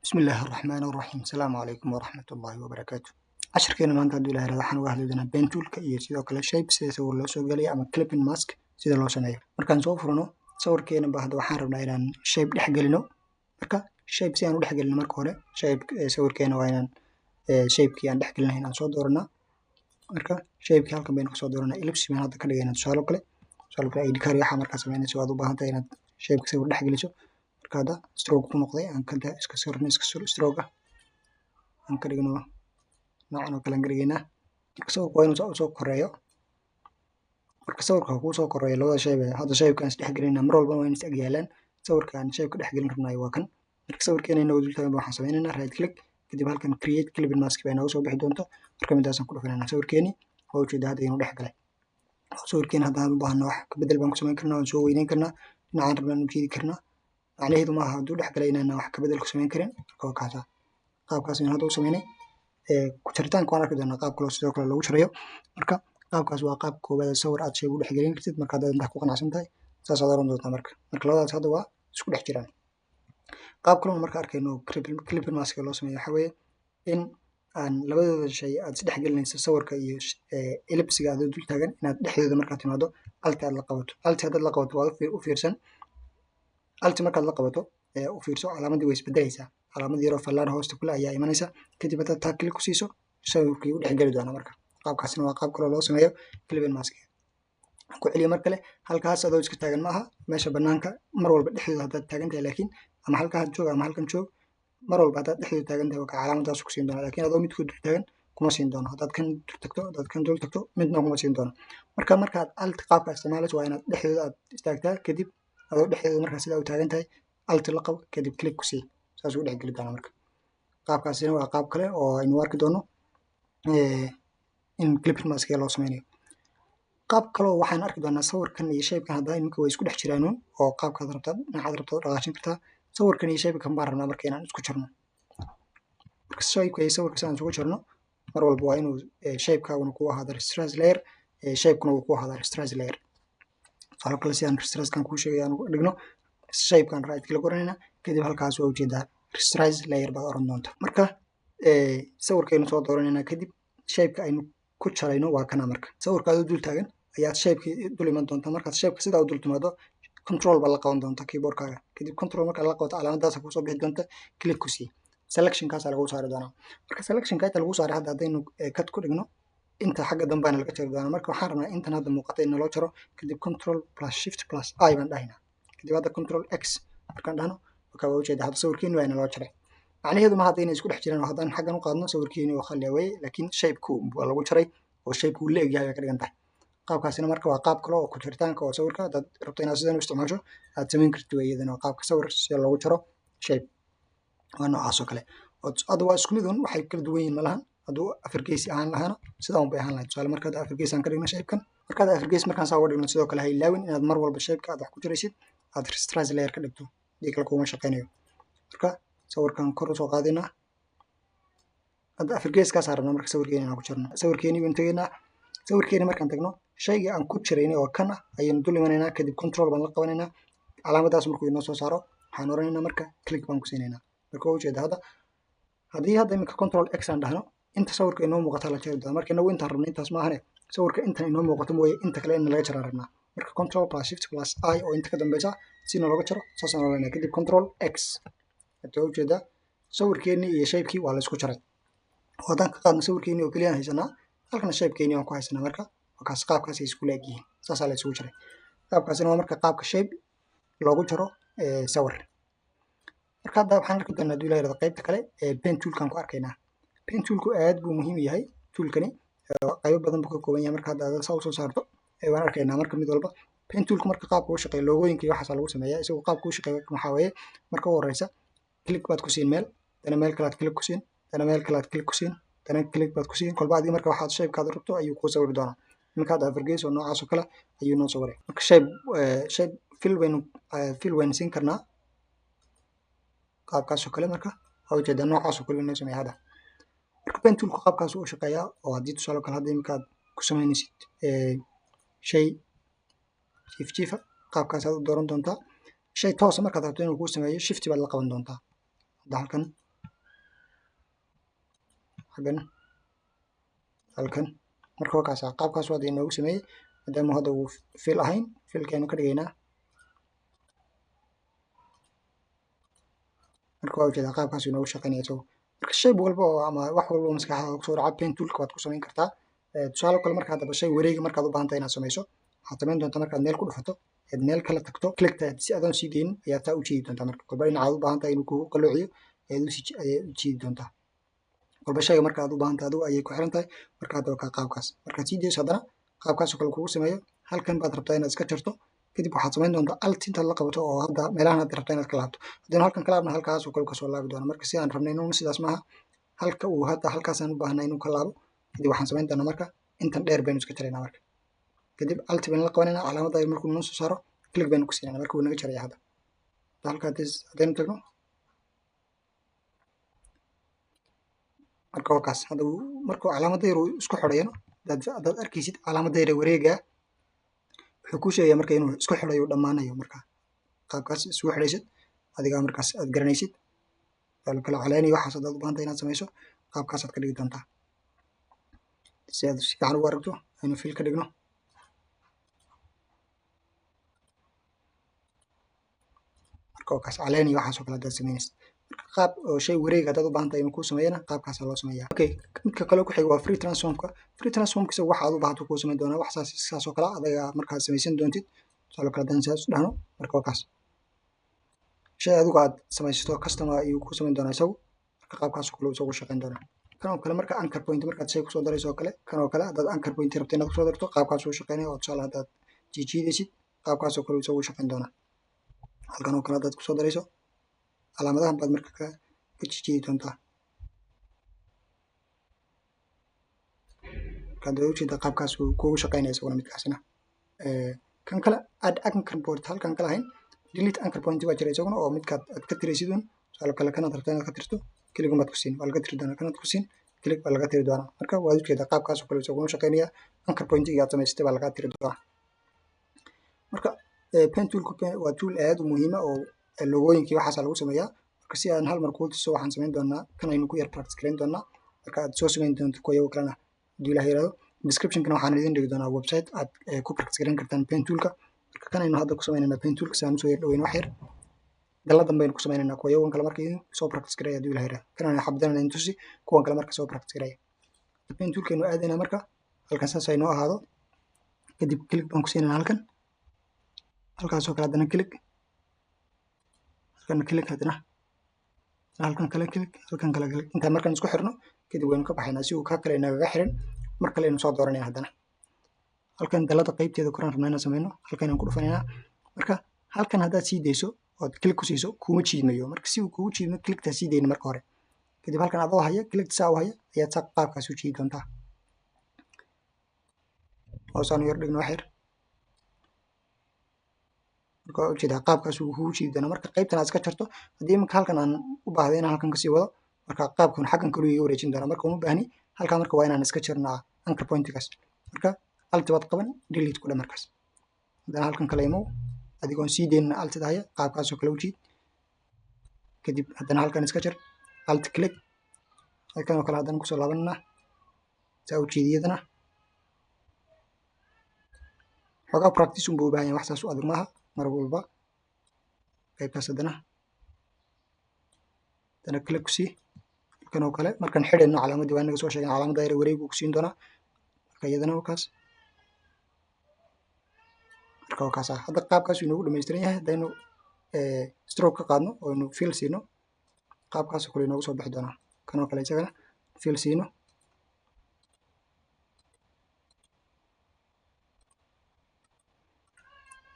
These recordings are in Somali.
بسم الله الرحمن الرحيم السلام عليكم ورحمة الله وبركاته cashirkeena maanta hadduu ilaahay raaxan uga hadli doonaa pen toolka iyo sidoo kale shape sida sawir loo soo geliyo ama clipping mask sida loo sameeyo markaan soo furno sawirkeena ba hadda waxaan rabnaa inaan shape dhex gelino marka shape si aan u dhex gelino marka hore sawirkeena waa inaan shapekii aan dhex gelinahay inaan soo dooranaa marka shapekii halkan baynu kasoo dooranaa ellipse baan hadda ka dhigaynaa tusaale kale ID card waxaa markaa samaynaysa waad u baahan tahay inaad shapeka sawir dhex geliso marka hadda stroke ku noqday aan ka iska sawirno stroke ah aan ka dhigno noocan oo kale aan ka dhigaynaa marka sawirku waa inuu soo koreeyo marka sawirka kuu soo koreeyo labada shay hadda shapeka aan isdhex gelinaa mar walba waa in is ag yaalaan sawirka aan shapeka dhex gelin rabnayo waa kan marka sawirkeena inoo dul taagan waxaan sameynaynaa right click kadib halkan create clipping mask baa inooga soo bixi doonta marka midaasaan ku dhufanaynaa sawirkeeni waa ujeeda hadda inuu dhex galay sawirkeena hadda aan u baahno wax ka bedel baan ku samayn karnaa waan soo weyneyn karnaa dhinacaan rabnaan u jeedi karnaa macnaheedu maaha hadduu dhex galay inaan wax ka bedel ku samayn karin marka waa kaasa qaabkaas ayaan hadda u sameynay ku jaritaanka waan arki doonaa qaab kaloo sidoo kale lagu jarayo marka qaabkaas waa qaab koowaad sawir aad shay u dhex gelin kartid marka haddaad intaas ku qanacsan tahay saas aad oran doontaa marka labadaas hadda waa isku dhex jiraan qaab kaloo marka arkayno clipping mask loo sameeyo waxa weeye in aan labadooda shay aad isdhex gelinayso sawirka iyo ellipsiga aad dul taagan inaad dhexdooda markaad timaado alti aad la qabato alti haddaad la qabato waa u fiirsan alti markaad la qabato u fiirso calaamadii way isbedelaysaa calaamad yaroo fallaar hoosta kule ayaa imanaysa kadib haddaad taa click ku siiso sawirkii u dhex geli doonaa marka qaabkaasina waa qaab kaloo loo sameeyo clipping mask ku celiyo mar kale halkaas adoo iska taagan maaha meesha banaanka mar walba dhexdooda haddaad taagan tahay laakiin ama halkaa joog ama halkan joog mar walba haddaad dhexdooda taagan tahay waa calaamadaas ku siin doona laakiin adoo midkood dul taagan kuma siin doono haddaad kan dul tagto haddaad kan dul tagto midna kuma siin doono markaad alt qaabka isticmaalayso waa inaad dhexdooda aad istaagtaa kadib adoo dhexdooda markaa sidaa u taagan tahay alt la qabo kadib click ku sii saas u dhex geli doona marka qaabkaasina waa qaab kale oo aynu arki doono in clipping mask loo sameynayo qaab kaloo waxaan arki doonaa sawirkan iyo shapekan hadda iminka way isku dhex jiraan oo qaabkaad rabtaa dhinacaad rabtaa u dhaqaajin kartaa sawirkan iyo shapekan baan rabnaa marka inaan isku jarno marka shapeka iyo sawirka si aan isugu jarno mar walba waa inuu shapekaaguna kuu ahaado restrize layer shapekuna uu kuu ahaado restrize layer tusaale kale si aan restrizekan kuu sheegay aan dhigno shapekan right click oranayna kadib halkaas waa ujeedaa restrize layer baad oran doonta marka sawirkaynu soo dooranayna kadib shapeka aynu ku jarayno waa kana marka sawirkaad u dul taagan ayaad shapekii dul iman doonta markaad shapeka sidaa u dul timaado control baad la qaban doonta keyboardkaaga kadib control markaad la qabato calaamadaas kusoo bixi doonta click ku sii selectionkaasa lagu saari doonaa marka selectionka inta lagu saaray hadda haddaynu cut ku dhigno inta xagga dambeana laga jari doonaa marka waxaan rabnaa intan hadda muuqata in naloo jaro kadib control plus shift plus I baan dhahaynaa kadib hadda control x markaan dhahno marka waa ujeeda hadda sawirkeeni waa inaloo jaray macnaheedu ma hadda inay isku dhex jiraan haddaan xaggan u qaadno sawirkeeni oo khali aweye laakiin shapeku waa lagu jaray oo shapeku la egyahay bay ka dhigan tahay qaabkaasina marka waa qaab kale oo ku jaritaanka oo sawirka haddaad rabto inaad sidan u isticmaasho aad samayn kartid wey iyadana waa qaabka sawir sida loogu jaro shape waa noocaas oo kale hadda waa isku mid un waxay kala duwan yihiin malahan hadduu afargeesi ahaan lahaana sidaa un bay ahaan lahayd tusaale marka hadda afargeesi aan ka dhigno shapekan marka hadda afargeesi markaan saa uga dhigno sidoo kale ha ilaawin inaad mar walba shapeka aad wax ku jaraysid aad restrize layer ka dhigto hadii kale kuma shaqeynayo marka sawirkan kor usoo qaadinaa hadda afargeeskaasaa rabnaa marka sawirkeeni inaan ku jarno sawirkeeni baynu tegaynaa sawirkeeni markaan tagno shaygii aan ku jiraynay oo kan ah ayaynu dul imanaynaa kadib control baan la qabanaynaa calaamadaas markuu inoo soo saaro waxaan oranaynaa marka click baan ku siinaynaa marka waa ujeeda haddii hadda iminka control x aan dhahno inta sawirka inoo muuqata la jari doona marka inagu intaan rabno intaas maahane sawirka intan inoo muuqato mooye inta kale in laga jaraan rabnaa marka control plus shift plus I oo inta ka dambeysa si looga jaro saasaan oranaa kadib control x hadda ujeeda sawirkeeni iyo shapekii waa la isku jaray haddaan ka qaadno sawirkeeni oo keliya haysanaa halkana shapekeeni aan ku haysanaa marka wakaas qaabkaas ay isku leeg yihiin saasaa la isugu jaray qaabkaasina waa marka qaabka shape loogu jaro sawir marka hadda waxaan arki doonaa haduu ilahay qaybta kale pen toolkan ku arkaynaa pen toolku aad buu muhiim yahay toolkani qaybo badan buu ka kooban yahay marka hadda aad saa usoo saarto waan arkaynaa marka mid walba pen toolku marka qaabka uu shaqeeyo loogooyinka iyo waxaas lagu sameeyaa isagoo qaabka uu shaqeeyo waxaa weeye marka ugu horeysa click baad ku siin meel dana meel kale aad click ku siin dana meel kale aad click ku siin dana click baad ku siin kolba adiga marka waxaad shapekaad rabto ayuu kuu sawiri doonaa iminka hadda afargees oo noocaas oo kale ayuu noo sawiray marka shape fill waynu siin karnaa qaabkaas oo kale marka waa ujeedaa noocaas oo kale inoo sameeya hadda marka pen toolku qaabkaas uu shaqeeyaa oo haddii tusaale kale hadda iminka aad ku samaynaysid shay jiif qaabkaas aad u dooran doontaa shay toosa markaad rabto inuu kuu sameeyo shift baad la qaban doontaa hadda halkan xaggan halkan marka wakaas qaabkaas waa inoogu sameeyey maadaama hadda uu fill ahayn fillkeenu ka dhigaynaa marka waa ujeedaa qaabkaas inoogu shaqeynaya isagu marka shay walba oo ama wax walba oo maskaxdaada kusoo dhaca pen toolka waad ku samayn kartaa tusaale kale marka haddaba shay wareegi markaad u baahan tahay inaad samayso waxaad samayn doontaa markaad meel ku dhufato eed meel kala tagto clickta si adoon sii deynin ayaa taa u jiidi doontaa marka kolba dhinacaad u baahan tahay inuu kugu qalloociyo ayaad u jiidi doontaa kolba shayga markaad u baahan tahay adigu ayay ku xiran tahay marka haddaba kaa qaabkaas markaad sii deyso haddana qaabkaasoo kale kugu sameeyo halkan baad rabtaa inaad iska jarto kadib waxaad samayn doontaa alt intaad la qabato oo hadda meelahan aad rabtaa inaad ka laabto haddana halkan ka laabna halkaasoo kale kasoo laabi doona marka si aan rabnay inuun sidaas maaha halka uu hadda halkaasaan u baahnay inuu ka laabo kadib waxaan samayn doonaa marka intan dheer baynu iska jaraynaa marka kadib alt baynu la qabanayna calaamadda markuu noo soo saaro click baynu ku siinayna marka wuu naga jaraya hadda halka haddaynu tagno marka wakaas hadda markuu calaamadda yar uu isku xidhayano haddaad arkaysid calaamadda yar wareega wuxuu kuu sheegaya marka inuu isku xidhayo dhammaanayo marka qaabkaas isugu xidhaysid adigaa markaas aad garanaysid kala caleynaya waxaas haddaad u baahantay inaad samayso qaabkaasaad ka dhigi doontaa si aad si fiican ugu aragto aynu fill ka dhigno marka wakaas caleynaya waxaasoo kale haddaad samaynaysid marka qaab oo shay wareeg haddaad u baahan tahay inuu kuu sameeyana qaabkaasaa loo sameeyaa okay midka kale ku xiga waa free transformka isaga waxaad u baahato kuu samayn doonaa wax saasoo kale adaga markaad samaysan doontid tusaale kale haddaan saas u dhahno marka wakaas shay adigu aad samaysato customer ayuu kuu samayn doonaa isagu marka qaabkaasoo kale isagu shaqayn doonaa kan oo kale marka anchor point markaad shay kusoo darayso oo kale kan oo kale haddaad anchor point rabto inaad kusoo darto qaabkaasuu shaqaynaya oo tusaale haddaad jiijiidaysid qaabkaasoo kale isagu shaqayn doonaa halkan oo kale haddaad kusoo darayso calaamadahan baad marka ka jijiidi doontaa markaad ujeeda qaabkaas uu kugu shaqaynaya isaguna midkaasina kan kale add anchor point halkan kala hayn delete anchor point waa jira isaguna oo midkaad aad ka tiraysid un tusaale kale kanaad rabtaa inaad ka tirto click baad ku siin waa laga tiri doonaa kanaad ku siin click baa laga tiri doonaa marka waad ujeedaa qaabkaasoo kale isaguna shaqaynaya anchor point-iga aad samaysatay baa lagaa tiri doonaa marka pen toolku waa tool aad u muhiima oo logooyinkii waxaasaa lagu sameeyaa marka si aan hal mar kuu tuso waxaan samayn doonaa kan aynu ku yar practice garayn doonaa marka aad soo samayn doonto kuwa kalena hadduu ilaah yiraahdo descriptionkana waxaan idin dhigi doonaa website aad ku practice garayn kartaan pen toolka marka kan aynu hadda ku samaynayna pen toolka si aan usoo yar dhaweyn wax yar daladan baynu ku samaynayna kuwa kale marka soo practice garaya hadduu ilaah yiraahdo kan aan xabdanayna in tusi kuwan kale marka soo practice garaya pen toolkaynu aadayna marka halkan saas ay noo ahaado kadib click baan ku siinayna halkaasoo kale haddana click halkan click haddana halkan kale click halkan kale click inta markaan isku xirno kadib waynu ka baxaynaa si uu ka kale inaga xirin mar kale aynu soo dooranayna haddana halkan dalada qaybteeda koraan rabnaa inaan samayno halkan ayaan ku dhufanaynaa marka halkan haddaad sii dayso ood click ku siiso kuma jiidmayo marka si uu kugu jiidmo clicktaa sii dayna marka hore kadib halkan adoo haya clickta saa u haya ayaad saa qaabkaas u jiidi doontaa hoosaanu yar dhigno wax yar marka ujeedaa qaabkaas uu kugu jiidi doonaa marka qaybtan aad iska jarto haddii iminka halkan aan u baahday inaan halkan kasii wado marka qaabkan xaggan kaluu iga wareejin doonaa marka uma baahni halkaa marka waa inaan iska jarnaa anchor point-gaas marka alti baad qaban delete ku dhe markaas haddana halkan kale imow adigoon sii deynin altida haya qaabkaasoo kale u jiid kadib haddana halkan iska jar alt click halkan oo kale haddana kusoo laabanana saa u jiidiyadana xoogaa practice unbuu u baahan yahay wax saas u adag maaha mar walba qaybtaas haddana click ku sii halkan oo kale markaan xidhayno calaamadii waa inaga soo sheegay calaamadda yar wareegu ku siin doonaa marka iyadana wakaas marka wakaas hadda qaabkaas inoogu dhamaystiran yahay haddaynu stroke ka qaadno oo aynu fill siino qaabkaasoo kale inoogu soo bixi doonaa kan oo kale isagana fill siino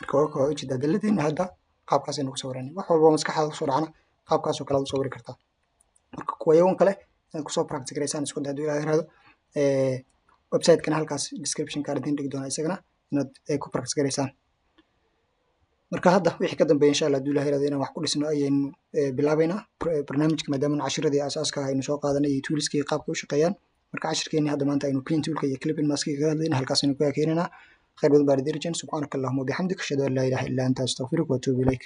marka waa ujeedaa daladeenna hadda qaabkaas aynu ku sawiranay wax walba maskaxdaada kusoo dhacana qaabkaasoo kale aad u sawiri kartaa marka kuwa yawan kale inaad kusoo practice garaysaan isku day hadduu ilaah yiraahdo website-kana halkaas description-ka idin dhigi doonaa isagana inaad ku practice garaysaan marka hadda wixii ka dambeeya insha Allah hadduu ilaah yiraahdo inaan wax ku dhisno ayaynu bilaabaynaa barnaamijka maadaama cashiradii aasaaska aynu soo qaadanay iyo toolska iyo qaabka u shaqeeyaan marka cashirkeeni hadda maanta aynu pen toolka iyo clipping mask-ka kaga hadlayna halkaas aynu ku keenaynaa khayr badan baa idin rajeen subhanaka allahumma wa bihamdika ashhadu an la ilaha illa anta astaghfiruka wa atuubu ilayk